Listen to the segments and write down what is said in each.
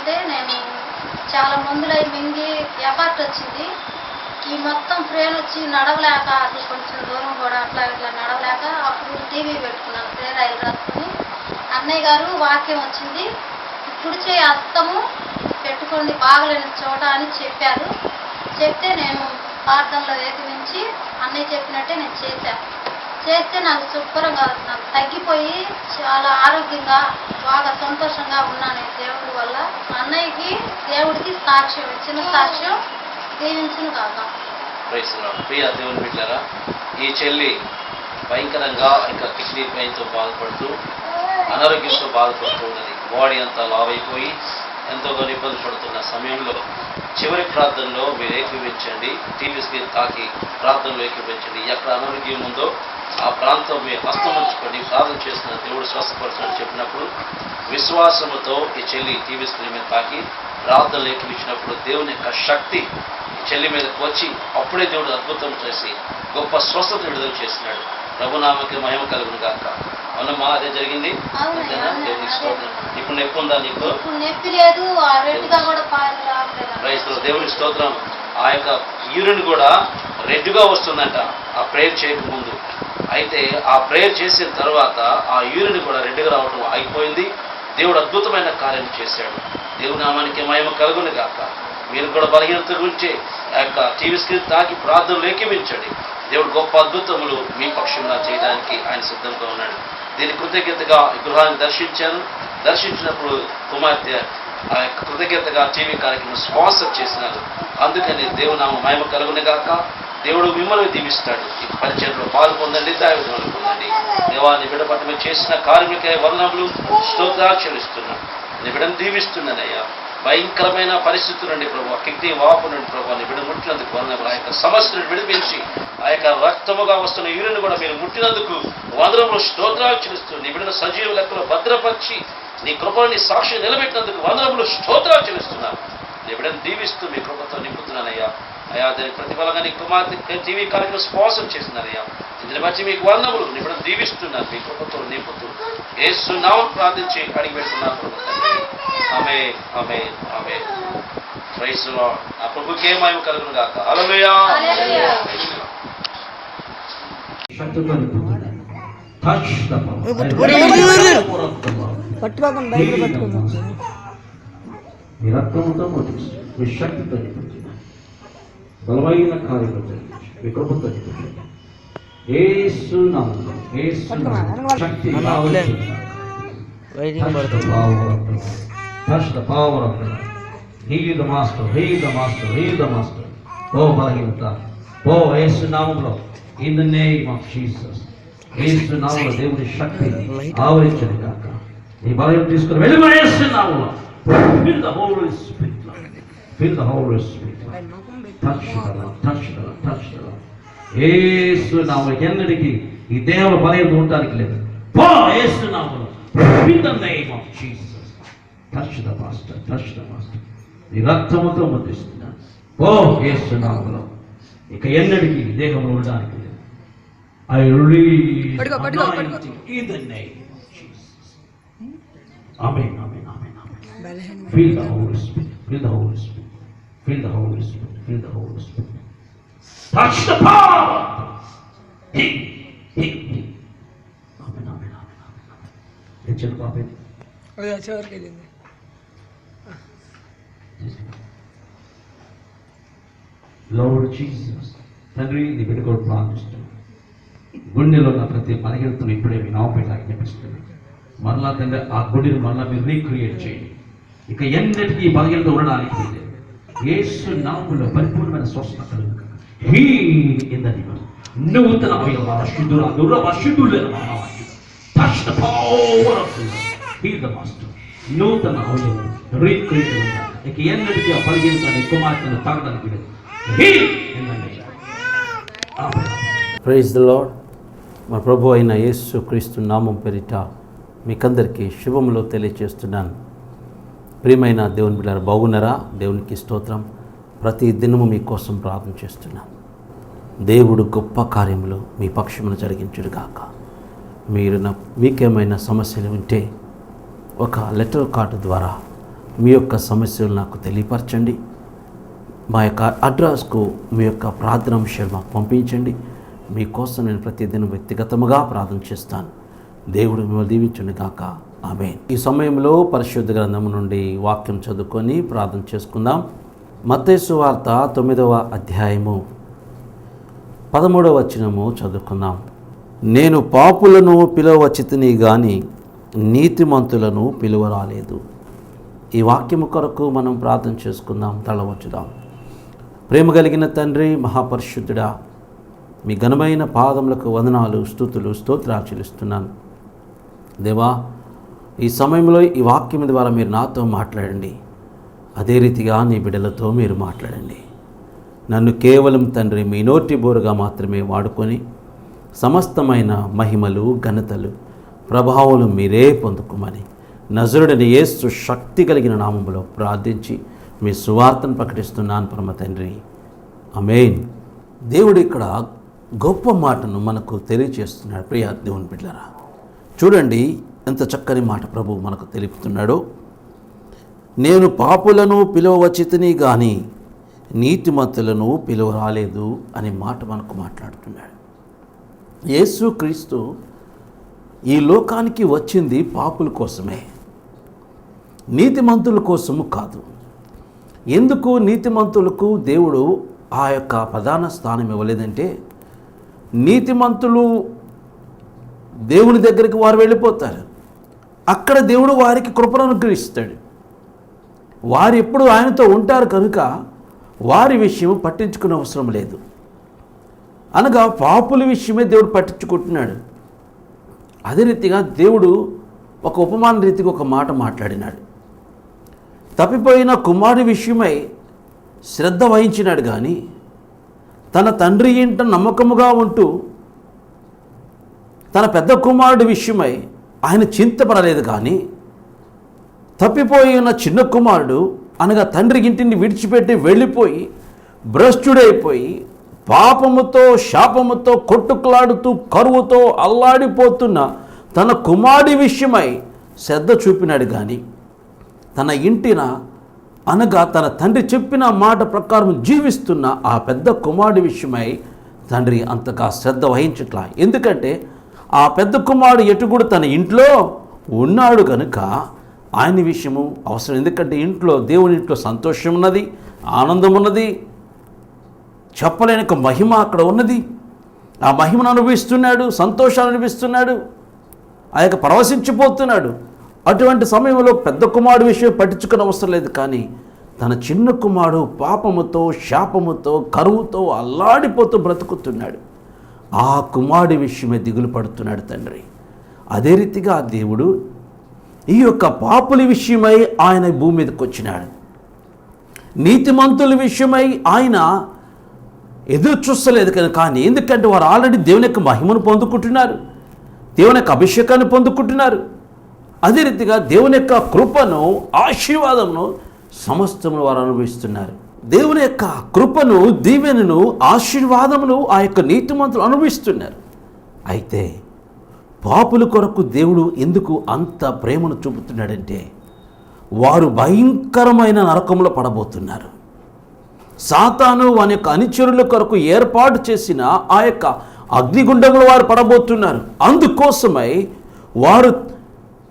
ఏంటంటే నేను చాలా మందులు అయి మింగి ఎఫర్ట్ వచ్చింది. ఈ మొత్తం ఫ్రేన్ వచ్చి నడవలేక అది కొంచెం దూరం కూడా అట్లా ఇట్లా నడవలేక అప్పుడు టీవీ పెట్టుకున్నాను. ప్రేయర్ ఆయిల్ రాసుకొని అన్నయ్య గారు వాక్యం వచ్చింది, ఇప్పుడు చేయి అస్తము పెట్టుకోండి బాగలేని చోట అని చెప్పారు. చెప్తే నేను ప్రార్థనలో ఏకమించి అన్నయ్య చెప్పినట్టే నేను చేస్తే నాకు శుభ్రంగా నాకు తగ్గిపోయి చాలా ఆరోగ్యంగా బాగా సంతోషంగా ఉన్నాను దేవుడి వల్ల. అన్నయ్యకి దేవుడికి సాక్ష్యం ఇచ్చిన సాక్ష్యం దీవించును కాక. ప్రియ దేవుని బిడ్డలారా, ఈ చెల్లి భయంకరంగా ఇంకా కిడ్నీ పెయిన్తో బాధపడుతూ అనారోగ్యంతో బాధపడుతూ ఉన్నది. బాడీ అంతా లావ్ అయిపోయి ఎంతోగా ఇబ్బంది పడుతున్న సమయంలో చివరి ప్రార్థనలో మీరు ఏకీవించండి. టీవీ స్క్రీన్ తాకి ప్రార్థనలో ఏకీవించండి. ఎక్కడ అనారోగ్యం ఉందో ఆ ప్రాంతం మీ హస్తం ఉంచుకొని ప్రార్థన చేసిన దేవుడు స్వస్థపరచని చెప్పినప్పుడు విశ్వాసముతో ఈ చెల్లి టీవీ స్క్రీన్ మీద తాకి ప్రార్థనలు ఏకీవించినప్పుడు దేవుని యొక్క శక్తి ఈ చెల్లి మీదకి వచ్చి అప్పుడే దేవుడు అద్భుతం చేసి గొప్ప స్వస్థత విడుదల చేసినాడు. ప్రభునామకి మహిమ కలుగును గాక. అవునమ్మా, అదే జరిగింది. దేవునికి స్తోత్రం. ఇప్పుడు నొప్పి ఉందా నీకు? ప్రైజ్లో దేవునికి స్తోత్రం. ఆ యొక్క యూరిన్ కూడా రెడ్గా వస్తుందంట ఆ ప్రేయర్ చేయకముందు. అయితే ఆ ప్రేయర్ చేసిన తర్వాత ఆ యూరిన్ కూడా రెడ్గా రావడం ఆగిపోయింది. దేవుడు అద్భుతమైన కార్యం చేశాడు. దేవుని నామానికి మహిమ కలుగును గాక. మీరు కూడా బలహీనత గురించి ఆ యొక్క టీవీ స్క్రీన్ తాకి ప్రార్థనలు ఏకీవించండి. దేవుడు గొప్ప అద్భుతములు మీ పక్షంగా చేయడానికి ఆయన సిద్ధంగా ఉన్నాడు. దీని కృతజ్ఞతగా ఈ గృహాన్ని దర్శించినప్పుడు కుమార్తె ఆ యొక్క కృతజ్ఞతగా టీవీ కార్యక్రమం స్పాన్సర్ చేసినారు. అందుకని దేవునామ మహిమ కలుగును గాక. దేవుడు మిమ్మల్ని దీవిస్తాడు. ఈ పరిచయంలో పాల్పొందండి, దైవజనులు పొందండి. దేవాన్ని బిడ్డ పట్ల మీరు చేసిన కార్మిక వర్ణములు స్తోత్రాలు చెల్లిస్తున్నాను. నీ బిడ్డను దీవిస్తున్నానయ్యా. భయంకరమైన పరిస్థితులు నుండి ప్రభు, కిడ్నీ వాపు నుండి ప్రభు నీ బిడ్డ ముట్టినందుకు వందనములు. ఆ యొక్క సమస్యను విడిపించి ఆ యొక్క రక్తముగా వస్తున్న యూరిన్ కూడా మీరు ముట్టినందుకు వందనములు స్తోత్రాలు చెల్లిస్తూ నీ బిడ్డను సజీవ లెక్కలో భద్రపరిచి నీ కృపను నీ సాక్షి నిలబెట్టినందుకు వందనములు స్తోత్రాలు చెల్లిస్తున్నాను. నీ బిడ్డను దీవిస్తూ మీ కృపతో నింపుతున్నానయ్యా. అయ్యా దాని ప్రతిఫలంగా నీ కుమార్తె టీవీ కార్యక్రమం స్పాన్సర్ చేస్తున్నారయ్యా. ఇందుని బట్టి మీకు వందనములు. నీ బిడ్డను దీవిస్తున్నాను మీ కృపతో నింపుతూ యేసు నామమున ప్రార్థించి అడిగి పెట్టుకున్నాను. ఆమేన్, ఆమేన్, ఆమేన్. Praise the lord. ఆ ప్రభుకే మహిమ కలుగును గాక. హల్లెలూయా. మీ రక్తంతో మొదటి మీ శక్తితో నింపించి బలమైన కార్యము జరిగించి మీ కృపతో నింపించి యేసు నామములో శక్తి touch the power of God. He is the master, he is the master, he is the master. Oh బలహీనత, ఓ యేసు నామములో in the name of Jesus. యేసు నామములో దేవుని శక్తి ఆవరించను గాక. నీ బలహీనత తీసుకుని వెళ్ళిపో యేసు నామములో. Fill the Holy Spirit. Fill the Holy Spirit. Touch the Lord, touch the Lord, touch the Lord. యేసు నామములో ఎన్నటికీ ఈ దేహంలో బలహీనత ఉండడానికి లేదు. పో యేసు నామములో. In the name of Jesus. Touch the master, touch the master. నీ రక్తముతో ముద్రిస్తున్నాను. ఓ యేసు నామములో ఇక ఎన్నటికీ దేహంలో ఉండడానికి లేదు. I release anointing in the name of Jesus. Amen, amen, amen, amen. Feel the Holy Spirit, feel the Holy Spirit, feel the Holy Spirit, feel the Holy Spirit. Touch the power. He. Amen, amen, amen, amen. Echal pape. ఓయ్ అచ్చవర్ కేలింది. Lord Jesus, తండ్రి నీ బిడ్డ కూడా ప్రార్థిస్తున్నాను. గుండెలో ఉన్న ప్రతి బలహీనతను ఇప్పుడే మీ నామపేట ఆజ్ఞాపిస్తున్నాను. మరలా తండ్రి ఆ గుండెను మరలా మీరు రీక్రియేట్ చేయండి. ఇక ఎన్నటికీ ఈ బలహీనత ఉండడానికి లేదు. యేసు నామములో పరిపూర్ణమైన స్వస్థత కలుగును. Heal in the name. నూతన అవయవాల శుద్ధుల దుర్వ శుద్ధులైన మానవాళి. Touch the power of God. Heal the master. నూతన అవయవాలు రీక్రియేట్ చేయండి. ఇక ఎన్నటికీ ఆ బలహీనతను కుమార్తెను తాగడానికి లేదు. Praise the Lord. మా ప్రభు అయిన యేసు క్రీస్తు నామం పేరిట మీకందరికీ శుభములు తెలియజేస్తున్నాను. ప్రియమైన దేవుని బిడ్డలారా, బాగున్నారా? దేవునికి స్తోత్రం. ప్రతి దినము మీకోసం ప్రార్థన చేస్తున్నాను. దేవుడు గొప్ప కార్యములు మీ పక్షమును జరిగించుడుగాక. మీకేమైనా సమస్యలు ఉంటే ఒక లెటర్ కార్డు ద్వారా మీ యొక్క సమస్యలు నాకు తెలియపరచండి. మా యొక్క అడ్రస్కు మీ యొక్క ప్రార్థన విషయాలు మాకు పంపించండి. మీకోసం నేను ప్రతిదినం వ్యక్తిగతముగా ప్రార్థన చేస్తాను. దేవుడు మిమ్మల్ని దీవించును గాక. ఆమేన్. ఈ సమయంలో పరిశుద్ధ గ్రంథము నుండి వాక్యం చదువుకొని ప్రార్థన చేసుకుందాం. మత్తయి సువార్త 9వ అధ్యాయము 13వ వచనము చదువుకుందాం. నేను పాపులను పిలువవచ్చితిని గాని నీతిమంతులను పిలువరాలేదు. ఈ వాక్యము కొరకు మనం ప్రార్థన చేసుకుందాం. తలవంచుదాం. ప్రేమ కలిగిన తండ్రి, మహాపరిశుద్ధుడా, మీ ఘనమైన పాదములకు వందనాలు, స్తుతులు, స్తోత్రాలు చెల్లిస్తున్నాను. దేవా, ఈ సమయంలో ఈ వాక్యం ద్వారా మీరు నాతో మాట్లాడండి. అదే రీతిగా నీ బిడ్డలతో మీరు మాట్లాడండి. నన్ను కేవలం తండ్రి మీ నోటి బోరుగా మాత్రమే వాడుకొని సమస్తమైన మహిమలు, ఘనతలు, ప్రభావాలు మీరే పొందుకోమని నజరుడైన యేసు శక్తి కలిగిన నామములో ప్రార్థించి మీ సువార్తను ప్రకటిస్తున్నాను పరమ తండ్రి. ఆమేన్. దేవుడు ఇక్కడ గొప్ప మాటను మనకు తెలియజేస్తున్నాడు. ప్రియ దేవుని బిడ్డలారా, చూడండి ఎంత చక్కని మాట ప్రభు మనకు తెలుపుతున్నాడో. నేను పాపులను పిలువవచ్చితిని గాని నీతిమంతులను పిలువరాలేదు అనే మాట మనకు మాట్లాడుతున్నాడు. యేసుక్రీస్తు ఈ లోకానికి వచ్చింది పాపుల కోసమే, నీతిమంతుల కోసము కాదు. ఎందుకు నీతిమంతులకు దేవుడు ఆ యొక్క ప్రధాన స్థానం ఇవ్వలేదంటే, నీతిమంతులు దేవుని దగ్గరికి వారు వెళ్ళిపోతారు. అక్కడ దేవుడు వారికి కృపను అనుగ్రహిస్తాడు. వారు ఎప్పుడు ఆయనతో ఉంటారు కనుక వారి విషయం పట్టించుకునే అవసరం లేదు. అనగా పాపుల విషయమే దేవుడు పట్టించుకుంటున్నాడు. అదే రీతిగా దేవుడు ఒక ఉపమాన రీతిగా ఒక మాట మాట్లాడినాడు. తప్పిపోయిన కుమారుడి విషయమై శ్రద్ధ వహించినాడు కానీ తన తండ్రి ఇంట నమ్మకముగా ఉంటూ తన పెద్ద కుమారుడి విషయమై ఆయన చింతపడలేదు. కానీ తప్పిపోయిన చిన్న కుమారుడు అనగా తండ్రి ఇంటిని విడిచిపెట్టి వెళ్ళిపోయి భ్రష్టుడైపోయి పాపముతో శాపముతో కొట్టుకులాడుతూ కరువుతో అల్లాడిపోతున్న తన కుమారుడి విషయమై శ్రద్ధ చూపినాడు. కానీ తన ఇంటిన అనగా తన తండ్రి చెప్పిన మాట ప్రకారం జీవిస్తున్న ఆ పెద్ద కుమారుడి విషయమై తండ్రి అంతగా శ్రద్ధ వహించట్లా. ఎందుకంటే ఆ పెద్ద కుమారుడు ఎటు కూడా తన ఇంట్లో ఉన్నాడు కనుక ఆయన విషయము అవసరం. ఎందుకంటే ఇంట్లో దేవుని ఇంట్లో సంతోషం ఉన్నది, ఆనందం ఉన్నది, చెప్పలేని ఒక మహిమ అక్కడ ఉన్నది. ఆ మహిమను అనుభవిస్తున్నాడు, సంతోషాన్ని అనుభవిస్తున్నాడు, ఆ యొక్క పరవశించిపోతున్నాడు. అటువంటి సమయంలో పెద్ద కుమారుడు విషయం పట్టించుకునే అవసరం లేదు. కానీ తన చిన్న కుమారుడు పాపముతో శాపముతో కరువుతో అల్లాడిపోతూ బ్రతుకుతున్నాడు. ఆ కుమారుడి విషయమే దిగులు పడుతున్నాడు తండ్రి. అదే రీతిగా దేవుడు ఈ యొక్క పాపుల విషయమై ఆయన భూమి మీదకి వచ్చినాడు. నీతిమంతుల విషయమై ఆయన ఎదురు చూస్తలేదు కానీ ఎందుకంటే వారు ఆల్రెడీ దేవుని యొక్క మహిమను పొందుకుంటున్నారు, దేవుని యొక్క అభిషేకాన్ని పొందుకుంటున్నారు. అదే రీతిగా దేవుని యొక్క కృపను, ఆశీర్వాదమును సమస్తమును వారు అనుభవిస్తున్నారు. దేవుని యొక్క కృపను, దీవెనను, ఆశీర్వాదమును ఆ యొక్క నీతిమంతులు అనుభవిస్తున్నారు. అయితే పాపుల కొరకు దేవుడు ఎందుకు అంత ప్రేమను చూపుతున్నాడంటే వారు భయంకరమైన నరకంలో పడబోతున్నారు. సాతాను వాని యొక్క అనుచరుల కొరకు ఏర్పాటు చేసిన ఆ యొక్క అగ్నిగుండంలో వారు పడబోతున్నారు. అందుకోసమై వారు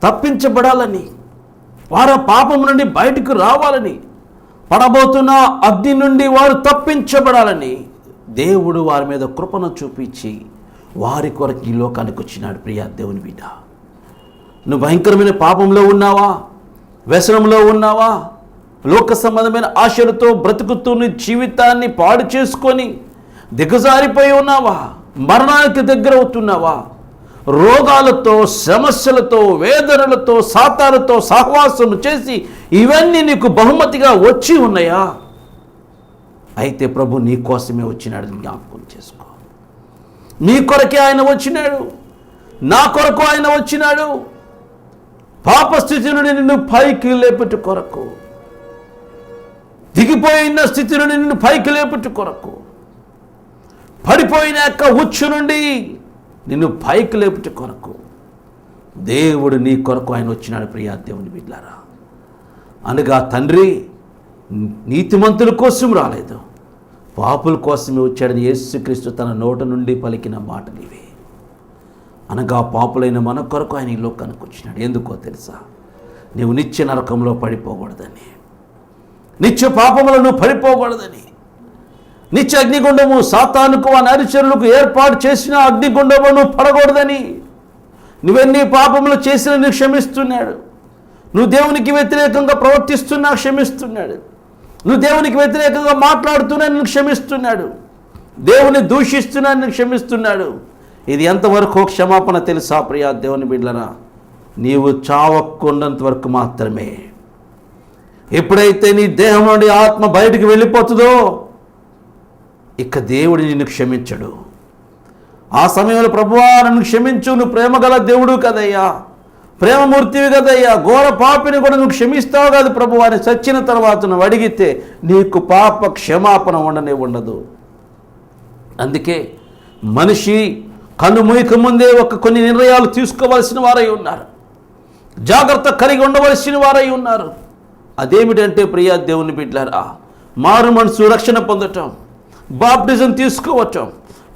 తప్పించబడాలని, వారు పాపం నుండి బయటకు రావాలని, పడబోతున్న అగ్ని నుండి వారు తప్పించబడాలని దేవుడు వారి మీద కృపను చూపించి వారి కొరకు ఈ లోకానికి వచ్చినాడు. ప్రియా దేవుని బిడ్డ, నువ్వు భయంకరమైన పాపంలో ఉన్నావా, వ్యసనంలో ఉన్నావా, లోక సంబంధమైన ఆశలతో బ్రతుకుతూ నీ జీవితాన్ని పాడు చేసుకొని దిగజారిపోయి ఉన్నావా, మరణానికి దగ్గర అవుతున్నావా, రోగాలతో, సమస్యలతో, వేదనలతో, సాతాలతో సహవాసం చేసి ఇవన్నీ నీకు బహుమతిగా వచ్చి ఉన్నాయా? అయితే ప్రభు నీ కోసమే వచ్చినాడు, జ్ఞాపకం చేసుకో. నీ కొరకే ఆయన వచ్చినాడు, నా కొరకు ఆయన వచ్చినాడు. పాప స్థితి నుండి నిన్ను పైకి లేపుట కొరకు, దిగిపోయిన స్థితి నుండి నిన్ను పైకి లేపుట కొరకు, పడిపోయిన యొక్క ఉచ్చు నుండి నిన్ను పైకి లేపుట కొరకు దేవుడు నీ కొరకు ఆయన వచ్చినాడు. ప్రియా దేవుని బిడ్డలారా, అనగా తండ్రి నీతిమంతుల కోసం రాలేదు, పాపుల కోసమే వచ్చాడని యేసుక్రీస్తు తన నోట నుండి పలికిన మాటలు ఇవి. అనగా పాపులైన మన కొరకు ఆయన ఈ లోకానికి వచ్చినాడు. ఎందుకో తెలుసా? నీవు నిత్య నరకంలో పడిపోకూడదని, నిత్య పాపములను పడిపోకూడదని, నిత్య అగ్నిగుండము సాతానుకు వాని అనుచరులకు ఏర్పాటు చేసిన అగ్నిగుండమును పడకూడదని, నువ్వెన్ని పాపములు చేసినా నీకు క్షమిస్తున్నాడు. నువ్వు దేవునికి వ్యతిరేకంగా ప్రవర్తిస్తున్నా క్షమిస్తున్నాడు. నువ్వు దేవునికి వ్యతిరేకంగా మాట్లాడుతున్నా నిన్ను క్షమిస్తున్నాడు. దేవుని దూషిస్తున్నా నిన్ను క్షమిస్తున్నాడు. ఇది ఎంతవరకు క్షమాపణ తెలుసా ప్రియా దేవుని బిడ్డలరా? నీవు చావకుండంత వరకు మాత్రమే. ఎప్పుడైతే నీ దేహం నుండి ఆత్మ బయటికి వెళ్ళిపోతుందో ఇక దేవుడు నిన్ను క్షమించడు. ఆ సమయంలో ప్రభువా నన్ను క్షమించు, నువ్వు ప్రేమ గల దేవుడు కదయ్యా, ప్రేమమూర్తివి కదయ్యా, ఘోర పాపిని కూడా నువ్వు క్షమిస్తావు కాదు ప్రభు అని చచ్చిన తర్వాత నువ్వు అడిగితే నీకు పాప క్షమాపణ ఉండదు. అందుకే మనిషి కన్ను మూయక ముందే కొన్ని నిర్ణయాలు తీసుకోవలసిన వారై ఉన్నారు, జాగ్రత్త కలిగి ఉండవలసిన వారై ఉన్నారు. అదేమిటంటే ప్రియా దేవుని బిడ్డలారా, మారు మనసు రక్షణ పొందటం, బాప్టిజం తీసుకోవటం,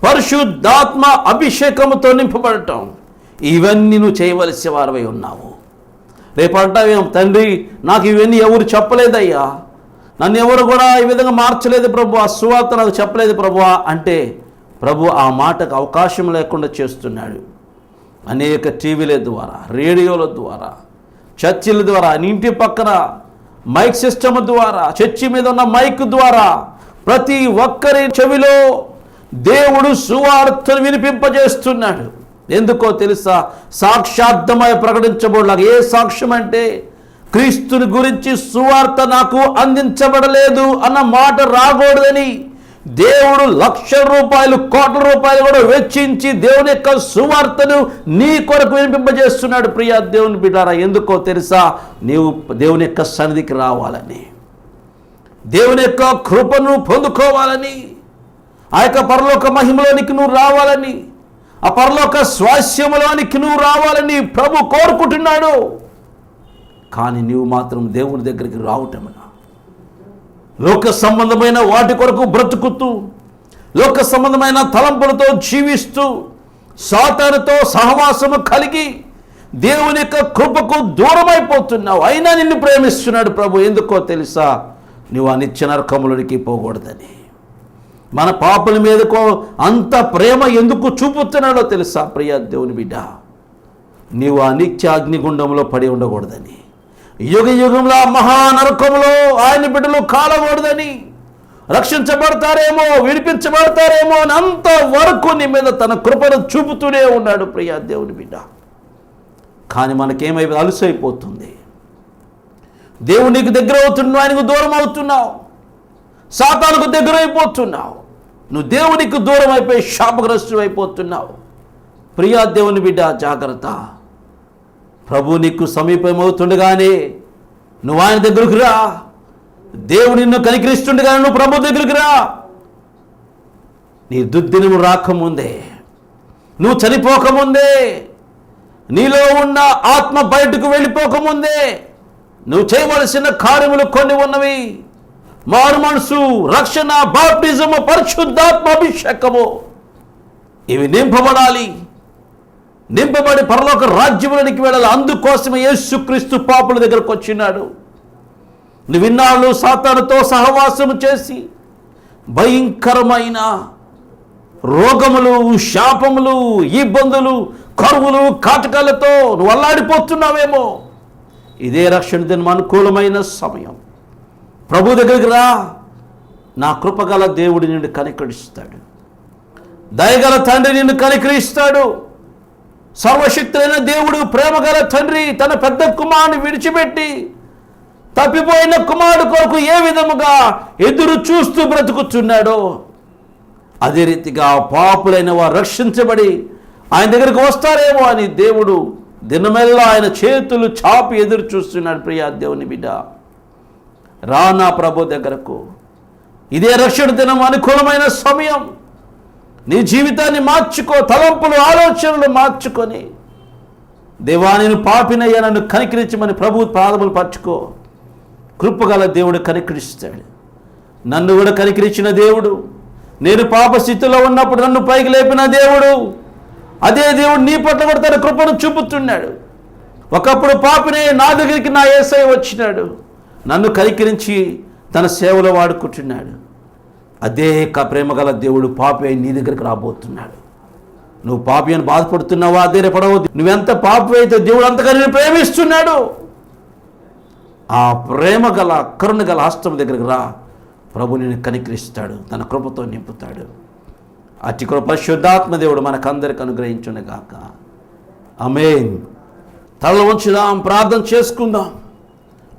పరిశుద్ధాత్మ అభిషేకముతో నింపబడటం, ఇవన్నీ నువ్వు చేయవలసిన వారవై ఉన్నావు. రేపు అంటావేం, తండ్రి నాకు ఇవన్నీ ఎవరు చెప్పలేదయ్యా, నన్ను ఎవరు కూడా ఈ విధంగా మార్చలేదు ప్రభు, ఆ సువార్త నాకు చెప్పలేదు ప్రభు అంటే ప్రభు ఆ మాటకు అవకాశం లేకుండా చేస్తున్నాడు. అనేక టీవీల ద్వారా, రేడియోల ద్వారా, చర్చిల ద్వారా, ఇంటి పక్కన మైక్ సిస్టమ్ ద్వారా, చర్చి మీద ఉన్న మైక్ ద్వారా ప్రతి ఒక్కరి చెవిలో దేవుడు సువార్తను వినిపింపజేస్తున్నాడు. ఎందుకో తెలుసా? సాక్షార్థమై ప్రకటించబడలాగా. ఏ సాక్ష్యం అంటే క్రీస్తుని గురించి సువార్త నాకు అందించబడలేదు అన్న మాట రాకూడదని దేవుడు లక్షల రూపాయలు, కోట్ల రూపాయలు కూడా వెచ్చించి దేవుని యొక్క సువార్తను నీ కొరకు వినిపింపజేస్తున్నాడు. ప్రియా దేవుని బిడ్డారా, ఎందుకో తెలుసా? నీవు దేవుని యొక్క సన్నిధికి రావాలని, దేవుని యొక్క కృపను పొందుకోవాలని, ఆ యొక్క పరలోక మహిమలోనికి నువ్వు రావాలని, ఆ పరలోక స్వాస్యములోనికి నువ్వు రావాలని ప్రభు కోరుకుంటున్నాడు. కానీ నీవు మాత్రం దేవుని దగ్గరికి రావటమేనా? లోక సంబంధమైన వాటి కొరకు బ్రతుకుతూ, లోక సంబంధమైన తలంపులతో జీవిస్తూ, సాతానుతో సహవాసము కలిగి దేవుని యొక్క కృపకు దూరమైపోతున్నావు. అయినా నిన్ను ప్రేమిస్తున్నాడు ప్రభు. ఎందుకో తెలుసా? నువ్వు ఆ నిత్య నరకములోనికి పోకూడదని. మన పాపల మీదకో అంత ప్రేమ ఎందుకు చూపుతున్నాడో తెలుసా ప్రియా దేవుని బిడ్డ? నీవు ఆ నిత్య అగ్నిగుండంలో పడి ఉండకూడదని, యుగ యుగంలో మహానరకంలో ఆయన బిడ్డలు కాలకూడదని, రక్షించబడతారేమో, విడిపించబడతారేమో అని అంతవరకు నీ మీద తన కృపను చూపుతూనే ఉన్నాడు ప్రియా దేవుని బిడ్డ. కానీ మనకేమైపు అలసైపోతుంది. దేవునికి దగ్గర అవుతున్నావు, ఆయనకు దూరం అవుతున్నావు, సాతానుకు దగ్గర అయిపోతున్నావు, నువ్వు దేవునికి దూరం అయిపోయి శాపగ్రస్తుడు అయిపోతున్నావు. ప్రియా దేవుని బిడ్డ జాగ్రత్త. ప్రభు నీకు సమీపమవుతుండగానే నువ్వు ఆయన దగ్గరకు రా. దేవుడు నిన్ను కనికరిస్తుండగానే నువ్వు ప్రభు దగ్గరికి రా. నీ దుర్దినము రాకముందే, నువ్వు చనిపోకముందే, నీలో ఉన్న ఆత్మ బయటకు వెళ్ళిపోకముందే నువ్వు చేయవలసిన కార్యములు కొన్ని ఉన్నవి. మారు మనసు, రక్షణ, బాప్టిజము, పరిశుద్ధాత్మ అభిషేకము, ఇవి నింపబడాలి. నింపబడి పరలోక రాజ్యములోనికి వెళ్ళాలి. అందుకోసమే యేసుక్రీస్తు పాపుల దగ్గరకు వచ్చినాడు. నువ్వు ఇన్నాళ్ళు సాతానుతో సహవాసము చేసి భయంకరమైన రోగములు, శాపములు, ఇబ్బందులు, కరువులు, కాటకాలతో నువ్వు అల్లాడిపోతున్నావేమో. ఇదే రక్షణ దినం అనుకూలమైన సమయం. ప్రభు దగ్గరికి రా. నా కృపగల దేవుడు నిన్ను కనికరిస్తాడు. దయగల తండ్రి నిన్ను కనికరిస్తాడు. సర్వశక్తులైన దేవుడు, ప్రేమగల తండ్రి తన పెద్ద కుమారుని విడిచిపెట్టి తప్పిపోయిన కుమారుడు కొరకు ఏ విధముగా ఎదురు చూస్తూ బ్రతుకుతున్నాడో అదే రీతిగా పాపులైన వారు రక్షించబడి ఆయన దగ్గరికి వస్తారేమో అని దేవుడు దినమెల్లా ఆయన చేతులు చాపి ఎదురు చూస్తున్నాడు. ప్రియా దేవుని బిడ్డ, రా నా ప్రభు దగ్గరకు. ఇదే రక్షణ దినం అనుకూలమైన సమయం. నీ జీవితాన్ని మార్చుకో, తలంపులు, ఆలోచనలు మార్చుకొని దేవా నేను పాపినయ్యా నన్ను కనికరించమని ప్రభు పాదములు పట్టుకో. కృపగల దేవుడు కనికరిస్తాడు. నన్ను కూడా కనికరించిన దేవుడు, నేను పాప స్థితిలో ఉన్నప్పుడు నన్ను పైకి లేపిన దేవుడు, అదే దేవుడు నీ పట్ల కూడా తన కృపను చూపుతున్నాడు. ఒకప్పుడు పాపినే నా దగ్గరికి నా యేసయ్య వచ్చినాడు, నన్ను కనికరించి తన సేవలో వాడుకుంటున్నాడు. అదే ప్రేమగల దేవుడు పాపి అయి నీ దగ్గరికి రాబోతున్నాడు. నువ్వు పాపి అని బాధపడుతున్నావా? ధైర్యపడవద్దు. నువ్వెంత పాపి అయితే దేవుడు అంతగా నేను ప్రేమిస్తున్నాడు. ఆ ప్రేమ గల కరుణ గల హస్తం దగ్గరికి రా, ప్రభు నిన్ను కనికరిస్తాడు, తన కృపతో నింపుతాడు. అతి కృప పరిశుద్ధాత్మ దేవుడు మనకందరికి అనుగ్రహించునుగాక. ఆమేన్. తల వంచుదాం, ప్రార్థన చేసుకుందాం.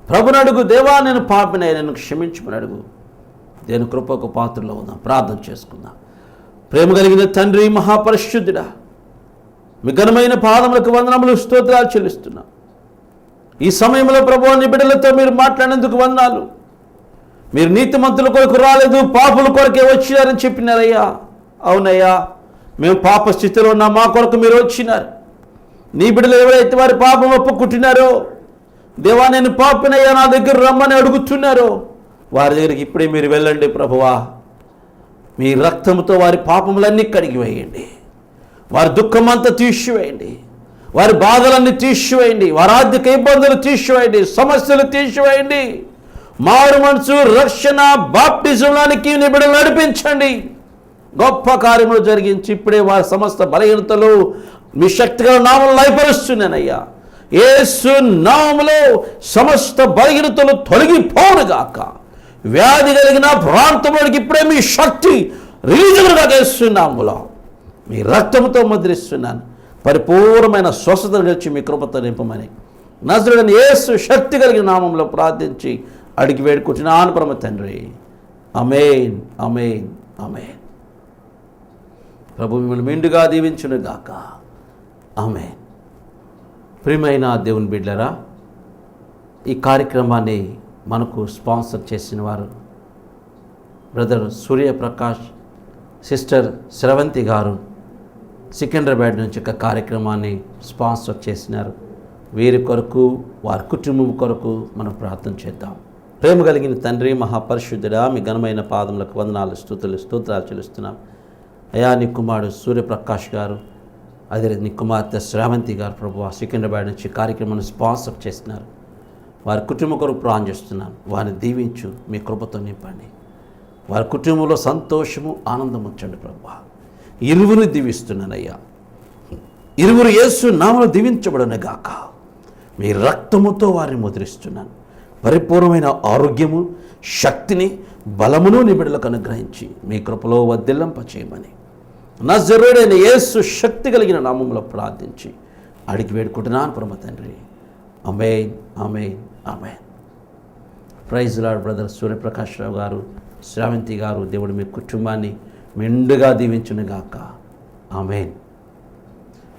ప్రభుని అడుగు, దేవా నేను పాపినే, నన్ను క్షమించమని అడుగు. దేని కృపకు పాత్రలో ఉందాం, ప్రార్థన చేసుకుందాం. ప్రేమ కలిగిన తండ్రి, మహాపరిశుద్ధుడా, మీ ఘనమైన పాదములకు వందనములు, స్తోత్రాలు చెల్లిస్తున్నాం. ఈ సమయంలో ప్రభువా నీ బిడ్డలతో మీరు మాట్లాడేందుకు వందనాలు. మీరు నీతిమంతుల కొరకు రాలేదు, పాపుల కొరకే వచ్చినారని చెప్పినారయ్యా. అవునయ్యా, మేము పాప స్థితిలో ఉన్నాం, మా కొరకు మీరు వచ్చినారు. నీ బిడ్డలు ఎవరైతే వారి పాపం ఒప్పుకుంటున్నారో, దేవా నేను పాపినయ్యా నా దగ్గర రమ్మని అడుగుతున్నారో, వారి దగ్గరికి ఇప్పుడే మీరు వెళ్ళండి ప్రభువా. మీ రక్తంతో వారి పాపములన్నీ కడిగివేయండి, వారి దుఃఖమంతా తీసివేయండి, వారి బాధలన్నీ తీసివేయండి, వారి ఆర్థిక ఇబ్బందులు తీసివేయండి, సమస్యలు తీసివేయండి. మారు మనసు, రక్షణ, బాప్టిజంలోనికి నీ బిడ్డలు నడిపించండి. గొప్ప కార్యములు జరిగించి ఇప్పుడే వారి సమస్త బలహీనతలు మీ శక్తిగల నామములో లయపరుస్తున్నానయ్యా. యేసు నామములో సమస్త బలహీనతలు తొలగిపోనుగాక. వ్యాధి కలిగిన ప్రాంతంలోనికి ఇప్పుడే మీ శక్తి రిలీజులుగా చేస్తున్నాములో మీ రక్తంతో ముద్రిస్తున్నాను. పరిపూర్ణమైన స్వస్థతను గెలిచి మీ కృపతో నింపమని నజరుడైన యేసు శక్తి కలిగిన నామంలో ప్రార్థించి అడిగి వేడుకుంటున్నాను పరమ తండ్రి. ఆమేన్, ఆమేన్, ఆమేన్. ప్రభు మిమ్మల్ని మెండుగా దీవించునుగాక. ఆమేన్. ప్రియమైన దేవుని బిడ్డలారా, ఈ కార్యక్రమాన్ని మనకు స్పాన్సర్ చేసిన వారు బ్రదర్ సూర్యప్రకాష్, సిస్టర్ శ్రవంతి గారు సికింద్రాబాద్ నుంచి ఒక కార్యక్రమాన్ని స్పాన్సర్ చేసినారు. వీరి కొరకు, వారి కుటుంబం కొరకు మనం ప్రార్థన చేద్దాం. ప్రేమ కలిగిన తండ్రి, మహాపరిశుద్ధుడా, మీ ఘనమైన పాదములకు వందనాలు, స్తుతులు, స్తోత్రాలు చెల్లిస్తున్నాం. అయా నీ కుమారుడు సూర్యప్రకాష్ గారు, అదే నీ కుమార్తె శ్రావంతి గారు ప్రభు సికింద్రాబాద్ నుంచి కార్యక్రమాన్ని స్పాన్సర్ చేస్తున్నారు. వారి కుటుంబం కొరకు ప్రార్థన చేస్తున్నాను. వారిని దీవించు, మీ కృపతో నింపండి. వారి కుటుంబంలో సంతోషము, ఆనందం ఉంచండి ప్రభు. ఇరువురు దీవిస్తున్నానయ్యా. ఇరువురు యేసు నామములో దీవించబడునుగాక. మీ రక్తముతో వారిని ముద్రిస్తున్నాను. పరిపూర్ణమైన ఆరోగ్యము, శక్తిని, బలమును నీ బిడ్డలకు అనుగ్రహించి మీ కృపలో వర్ధిల్లింపచేయమని నజరేయుడైన యేసు శక్తి కలిగిన నామములో ప్రార్థించి అడిగి వేడుకుంటున్నాను పరమ తండ్రి. ఆమేన్, ఆమేన్, ఆమేన్. ప్రైజ్ లార్డ్ బ్రదర్ సూర్యప్రకాష్ రావు గారు, శ్రావంతి గారు, దేవుడు మీ కుటుంబాన్ని మెండుగా దీవించునుగాక. ఆమేన్.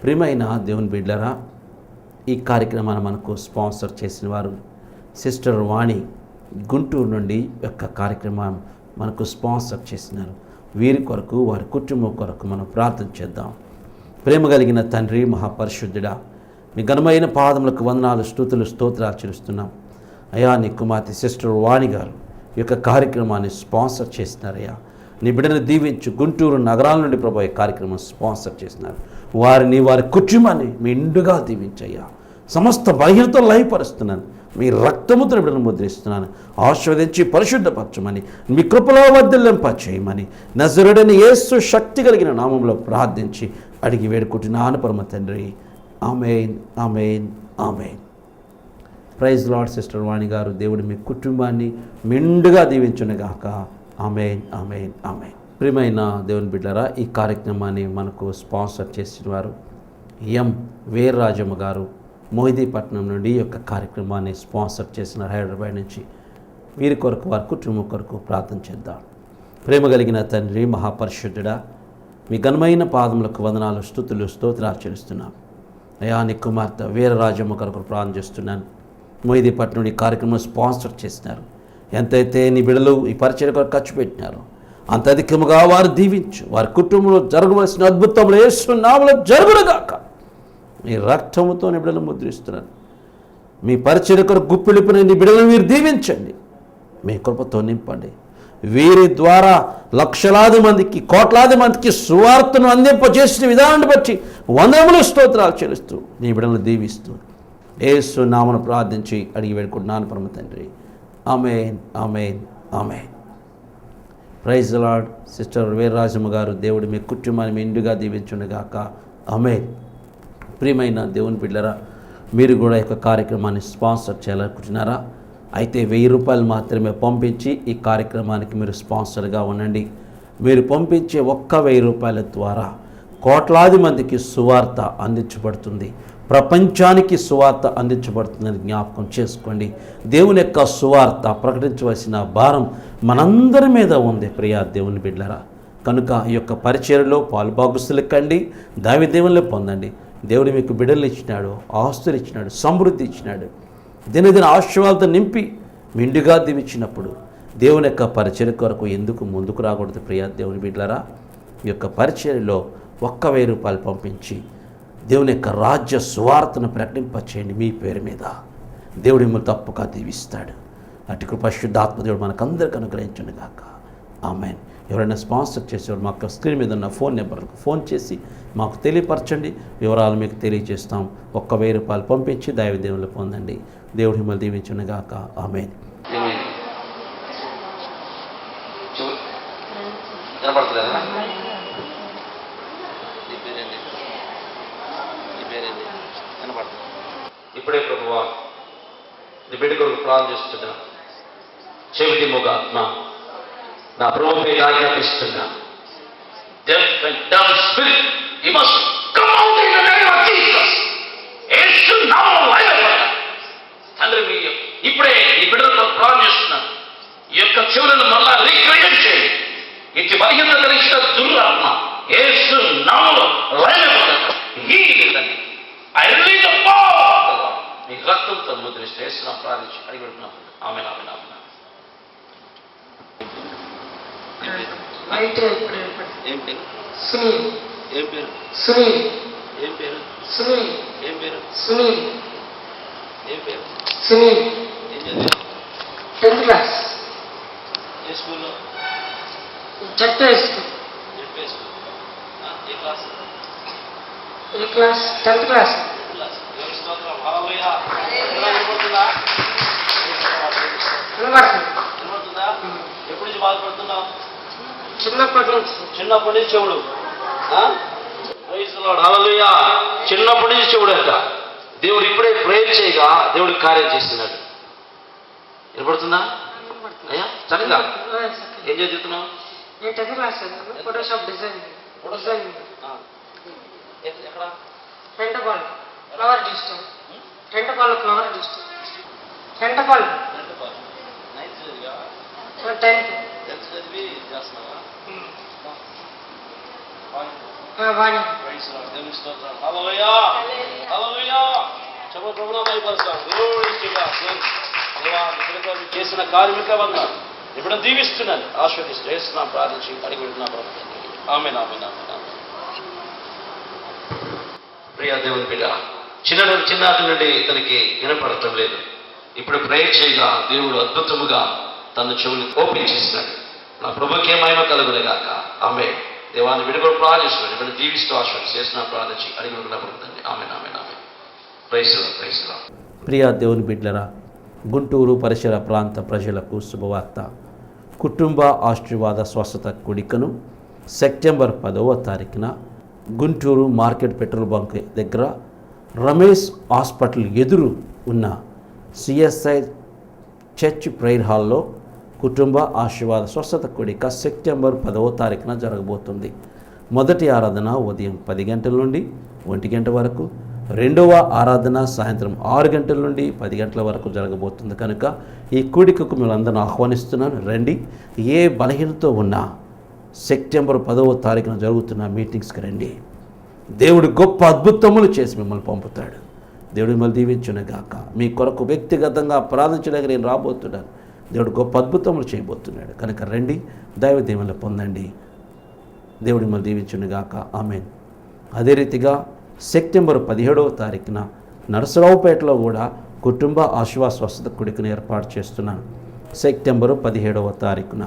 ప్రియమైన దేవుని బిడ్డలారా, ఈ కార్యక్రమాన్ని మనకు స్పాన్సర్ చేసిన వారు సిస్టర్ వాణి గుంటూరు నుండి యొక్క కార్యక్రమం మనకు స్పాన్సర్ చేసినారు. వీరి కొరకు, వారి కుటుంబం కొరకు మనం ప్రార్థన చేద్దాం. ప్రేమ కలిగిన తండ్రి, మహాపరిశుద్ధుడా, మీ ఘనమైన పాదములకు వందనాలు, స్తుతులు, స్తోత్రాలు చెల్లిస్తున్నాం. అయా నీ కుమార్తె సిస్టర్ వాణి గారు ఈ యొక్క కార్యక్రమాన్ని స్పాన్సర్ చేసినారయ్యా. నీ బిడ్డను దీవించు. గుంటూరు నగరాల నుండి ప్రభు ఈ కార్యక్రమం స్పాన్సర్ చేసినారు. వారిని, వారి కుటుంబాన్ని నిండుగా దీవించయ్యా. సమస్త బలహీనతలు లయపరుస్తున్నాను. మీ రక్తముతో బిడ్డను ముద్రిస్తున్నాను. ఆశీర్వదించి పరిశుద్ధపరచమని, మీ కృపలో వర్ధిల్లింపచేయమని నజరేయుడైన యేసు శక్తి కలిగిన నామంలో ప్రార్థించి అడిగి వేడుకుంటున్నాను పరమ తండ్రి. ఆమేన్, ఆమేన్, ఆమేన్. ప్రైజ్ లార్డ్ సిస్టర్ వాణి గారు, దేవుడు మీ కుటుంబాన్ని మెండుగా దీవించునుగాక. ఆమేన్, ఆమేన్, ఆమేన్. ప్రియమైన దేవుని బిడ్డలారా, ఈ కార్యక్రమాన్ని మనకు స్పాన్సర్ చేసిన వారు ఎం వీర్రాజమ్మ గారు మోహిదీపట్నం నుండి ఈ యొక్క కార్యక్రమాన్ని స్పాన్సర్ చేసిన హైదరాబాద్ నుంచి. వీరి కొరకు, వారి కుటుంబం కొరకు ప్రార్థన చేద్దాం. ప్రేమ కలిగిన తండ్రి, మహాపరిశుద్ధుడా, మీ ఘనమైన పాదములకు వందనాలు, స్తుతులు, స్తోత్రాలు చెల్లిస్తున్నాం. అయా నీ కుమార్తె వీరరాజమ్మ కొరకు ప్రార్థన చేస్తున్నాను. మోహిదీపట్నం నుండి ఈ కార్యక్రమం స్పాన్సర్ చేసినారు. ఎంతైతే నీ బిడ్డలు ఈ పరిచర్య కొరకు ఖర్చు పెట్టినారో అంత అధికముగా వారు దీవించు. వారి కుటుంబంలో జరగవలసిన అద్భుతములు యేసు నామములో జరుగునుగాక. మీ రక్తముతో నీ బిడ్డలు ముద్రిస్తున్నాను. మీ పరిచర్య కొరకు గుప్పిలిపిన నీ బిడ్డలను మీరు దీవించండి, మీ కృపతో నింపండి. వీరి ద్వారా లక్షలాది మందికి, కోట్లాది మందికి సువార్తను అందింపజేసిన విధానాన్ని బట్టి వందనములు స్తోత్రాలు చెల్లిస్తూ నీ బిడ్డలను దీవిస్తూ యేసు నామమున ప్రార్థించి అడిగి వేడుకుంటున్నాను పరమ తండ్రి. ఆమేన్, ఆమేన్, ఆమేన్. Praise the lord. Sister Veerarajamma గారు, దేవుడు మీ కుటుంబాన్ని మెండుగా దీవించునుగాక. ఆమేన్. ప్రియమైన దేవుని బిడ్డలారా, మీరు కూడా ఈ కార్యక్రమాన్ని స్పాన్సర్ చేయాలనుకుంటున్నారా? అయితే 1000 రూపాయలు మాత్రమే పంపించి ఈ కార్యక్రమానికి మీరు స్పాన్సర్గా ఉండండి. మీరు పంపించే ఒక్క 1000 రూపాయల ద్వారా కోట్లాది మందికి సువార్త అందించబడుతుంది, ప్రపంచానికి సువార్త అందించబడుతుందని జ్ఞాపకం చేసుకోండి. దేవుని యొక్క సువార్త ప్రకటించవలసిన భారం మనందరి మీద ఉంది ప్రియా దేవుని బిడ్డలారా. కనుక ఈ యొక్క పరిచర్యలో పాలుభాగస్తులు కండి, దేవునిలో పొందండి. దేవుడు మీకు బిడ్డలు ఇచ్చినాడు, ఆస్తులు ఇచ్చినాడు, సమృద్ధి ఇచ్చినాడు. దినదిన ఆశీర్వాదాలతో నింపి మెండుగా దీవించినప్పుడు దేవుని యొక్క పరిచర్య కొరకు ఎందుకు ముందుకు రాకూడదు ప్రియా దేవుని బిడ్డలారా? ఈ యొక్క పరిచర్యలో ఒక్క 1000 రూపాయలు పంపించి దేవుని యొక్క రాజ్య సువార్తను ప్రకటింపచేయండి. మీ పేరు మీద దేవుడు మిమ్మల్ని తప్పక దీవిస్తాడు. అటు పరిశుద్ధాత్మ దేవుడు మనకందరికీ అనుగ్రహించును గాక. ఆమేన్. ఎవరైనా స్పాన్సర్ చేసేవారు మాకు స్క్రీన్ మీద ఉన్న ఫోన్ నెంబర్కు ఫోన్ చేసి మాకు తెలియపరచండి, వివరాలు మీకు తెలియజేస్తాం. ఒక్క 1000 రూపాయలు పంపించి దేవుళ్ళు పొందండి. దేవుడు మిమ్మల్ని దీవించును గాక. ఆమేన్. ఇప్పుడే ప్రభువా నీ బిడ్డ కొరకు ప్రార్థిస్తున్నా. చెవిటి మూగాత్మ నా ప్రభుపై ఆజ్ఞాపిస్తున్నా. Deaf and dumb spirit, you must come out in the name of Jesus. యేసు నామములో లయపడండి. తండ్రి మీ ఇప్పుడే ఈ బిడ్డలతో ప్రార్థిస్తున్నాను. ఈ యొక్క చెవులను మళ్ళా రీక్రియేట్ చేయండి. ఇటు బలహీనత కలిగిన దురాత్మ యేసు నామములో లయపడండి. హీలిందండి. I release the power of the Lord. మీ రక్తంతో ముద్రిస్తూ యేసును ప్రార్థించి అడిగి పెడుతున్నాం. ఆమేన్, ఆమేన్, ఆమేన్. ఏం పేరు? సునీల్. ఏం పేరు? సునీల్. ఏం పేరు? సునీల్. ఏం పేరు? సునీల్. ఏం పేరు? సునీల్. ఏం చదివారు? 10th class. ఏ స్కూల్లో? ZP high school. చెప్పే స్కూల్. ఏ క్లాస్? ఏ క్లాస్? 10th class. క్లాస్. దేవుని స్తోత్రం. హల్లెలూయా. వినపడుతుందా? వినపడుతుంది. వినపడుతుందా? ఎప్పటి నుంచి బాధపడుతున్నావు? చిన్నప్పటి నుంచి. చిన్నప్పటి నుంచి చెవుడు. Praise the lord. హల్లెలూయా. చిన్నప్పటి నుంచి చెవుడు అంట. దేవుడు ఇప్పుడే ప్రేయర్ చేయగా దేవుడికి కార్యం చేస్తున్నాడు. వినపడుతుందా అయ్యా? చక్కగా ఏం చదువుతున్నావు? నేను 10th క్లాస్. Photoshop design. ఎక్కడ? రెంటపాల్ ఫ్లవర్ డిస్టల్. రెంటపాల్ ఫ్లవర్ డిస్టల్. రెంటపాల్. నైన్త్ చదివా? 10th. చదివి చేస్తున్నావా? వాణి. Praise the lord. దేవుని స్తోత్రం. హల్లెలూయా. హల్లెలూయా. చెప్పు ప్రభునామై పరస్కారం. Glory to God. దేవా నికరగా చేసిన కార్మిక వందనాలు. ఇప్పుడు దీవిస్తున్నాను, ఆశీర్వదిస్తూ యేసునామమున ప్రార్థించి అడిగి పెడుతున్నాను. ఆమేన్, ఆమేన్, ఆమేన్, ఆమేన్. ప్రియ దేవుని బిడ్డ, చిన్ననాటి నుండి ఇతనికి వినపడటం లేదు. ఇప్పుడు ప్రేయర్ చేయగా దేవుడు అద్భుతముగా తన చెవులు ఓపెన్ చేసినాడు. నా ప్రభుకే మహిమ కలుగునుగాక. ఆమేన్. దేవాన్ని విడుదల ప్రార్థిస్తున్నాడు. ఇప్పుడు దీవిస్తూ ఆశీర్వదిస్తూ యేసునామమున ప్రార్థించి అడిగి పెడుతున్నాను. ఆమేన్, ఆమేన్, ఆమేన్. Praise the lord, praise the lord. ప్రియ దేవుని బిడ్డలారా, గుంటూరు పరిసర ప్రాంత ప్రజలకు శుభవార్త. కుటుంబ ఆశీర్వాద స్వస్థత కూడికను సెప్టెంబర్ 10వ తారీఖున గుంటూరు మార్కెట్ పెట్రోల్ బంక్ దగ్గర రమేష్ హాస్పిటల్ ఎదురు ఉన్న సిఎస్ఐ చర్చ్ ప్రేయర్ హాల్లో కుటుంబ ఆశీర్వాద స్వస్థత కూడిక సెప్టెంబర్ 10వ తారీఖున జరగబోతుంది. మొదటి ఆరాధన ఉదయం 10 గంటల నుండి 1 గంట వరకు, రెండవ ఆరాధన సాయంత్రం 6 గంటల నుండి 10 గంటల వరకు జరగబోతుంది. కనుక ఈ కూడికకు మిమ్మల్ని ఆహ్వానిస్తున్నాను. రండి. ఏ బలహీనతో ఉన్నా సెప్టెంబర్ 10వ తారీఖున జరుగుతున్న మీటింగ్స్కి రండి. దేవుడు గొప్ప అద్భుతములు చేసి మిమ్మల్ని పంపుతాడు. దేవుడు మిమ్మల్ని దీవించునుగాక. మీ కొరకు వ్యక్తిగతంగా ప్రార్థించడానికి నేను రాబోతున్నాను. దేవుడు గొప్ప అద్భుతములు చేయబోతున్నాడు. కనుక రండి, దైవ దీవెనలు పొందండి. దేవుడు మిమ్మల్ని దీవించునుగాక. ఆమేన్. అదే రీతిగా సెప్టెంబర్ 17వ తారీఖున నరసరావుపేటలో కూడా కుటుంబ ఆశీర్వాద స్వస్థత కూడికను ఏర్పాటు చేస్తున్నాను. సెప్టెంబరు 17వ తారీఖున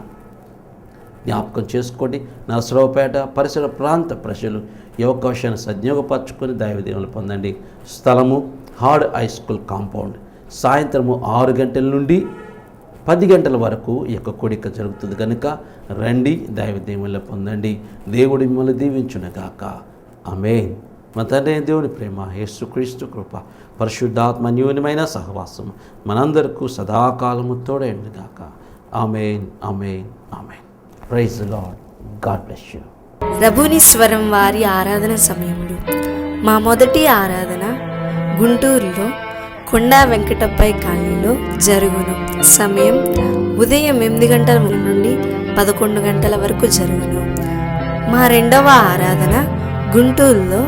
జ్ఞాపకం చేసుకోండి. నరసరావుపేట పరిసర ప్రాంత ప్రజలు ఈ అవకాశాన్ని సద్వినియోగపరచుకొని దైవదీవెనలు పొందండి. స్థలము హార్డ్ హై స్కూల్ కాంపౌండ్. సాయంత్రము 6 గంటల నుండి 10 గంటల వరకు ఈ యొక్క కూడిక జరుగుతుంది కనుక రండి, దైవదీవెనలు పొందండి. దేవుడు మిమ్మల్ని దీవించునుగాక. ఆమేన్. మన తండ్రి అయిన దేవుని ప్రేమ, యేసుక్రీస్తు కృప, పరిశుద్ధాత్మ అన్యోన్యమైన సహవాసం మనందరికీ సదాకాలము తోడైండుగాక. ఆమేన్, ఆమేన్, ఆమేన్. Praise the lord. God bless you. ప్రభుని స్వరం వారి ఆరాధన సమయములు. మా మొదటి ఆరాధన గుంటూరులో కొండా వెంకటప్పయ్య కాలనీలో జరుగును. సమయం ఉదయం 8 గంటల నుండి 11 గంటల వరకు జరుగును. మా రెండవ ఆరాధన గుంటూరులో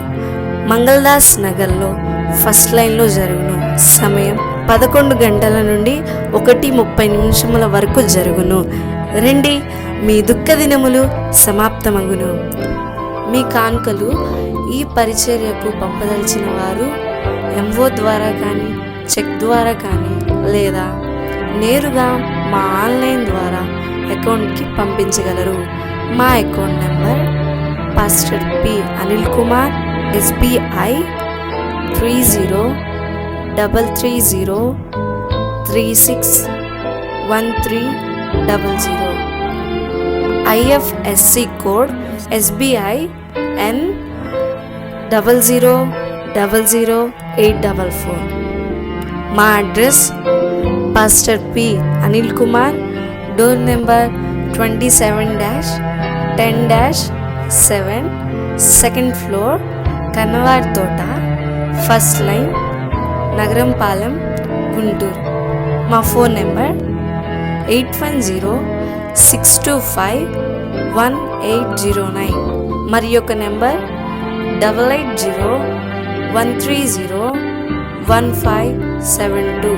మంగళదాస్ నగర్లో ఫస్ట్ లైన్లో జరుగును. సమయం 11 గంటల నుండి 1:30 వరకు జరుగును. రండి, మీ దుఃఖ దినములు సమాప్తమగును. మీ కానుకలు ఈ పరిచర్యకు పంపదలిచిన వారు ఎంఓ ద్వారా కానీ, చెక్ ద్వారా కానీ, లేదా నేరుగా మా ఆన్లైన్ ద్వారా అకౌంట్కి పంపించగలరు. మా account number pastor P Anil Kumar, SBI 3033061300. IFSC code SBI N 0000844. మా address pastor P Anil Kumar, door number 27-10-7, second floor, కన్నవారి తోట, ఫస్ట్ లైన్, నగరంపాలెం, గుంటూరు. మా ఫోన్ నెంబర్ 8106251809. మరి యొక్క నెంబర్ 8801301572.